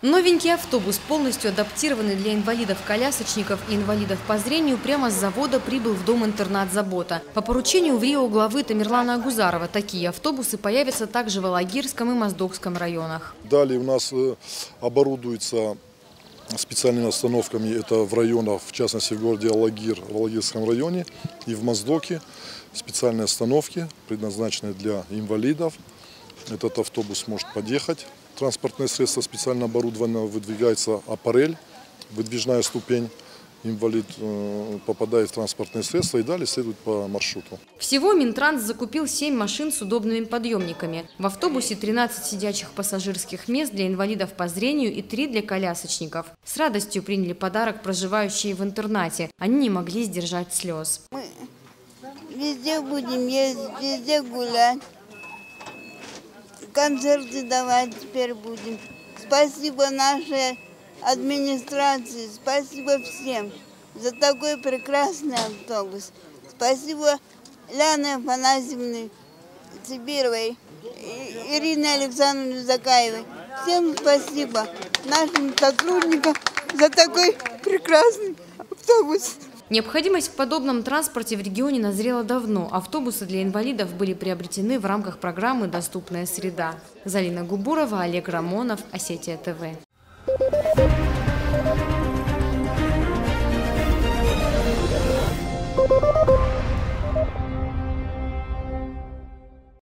Новенький автобус, полностью адаптированный для инвалидов-колясочников и инвалидов по зрению, прямо с завода прибыл в дом-интернат «Забота». По поручению в РИО главы Тамерлана Агузарова такие автобусы появятся также в Алагирском и Моздокском районах. Далее у нас оборудуется специальными остановками, это в районах, в частности в городе Алагир, в Алагирском районе и в Моздоке. Специальные остановки, предназначенные для инвалидов. Этот автобус может подъехать. Транспортное средство специально оборудовано, выдвигается аппарель, выдвижная ступень. Инвалид попадает в транспортное средство и далее следует по маршруту. Всего Минтранс закупил 7 машин с удобными подъемниками. В автобусе 13 сидячих пассажирских мест для инвалидов по зрению и 3 для колясочников. С радостью приняли подарок проживающие в интернате. Они не могли сдержать слез. Мы везде будем ездить, везде гулять. Концерты давать теперь будем. Спасибо нашей администрации, спасибо всем за такой прекрасный автобус. Спасибо Ляне Афанасьевне Цибировой, Ирине Александровне Закаевой. Всем спасибо нашим сотрудникам за такой прекрасный автобус. Необходимость в подобном транспорте в регионе назрела давно. Автобусы для инвалидов были приобретены в рамках программы «Доступная среда». Залина Губурова, Олег Рамонов, Осетия ТВ. Thank you.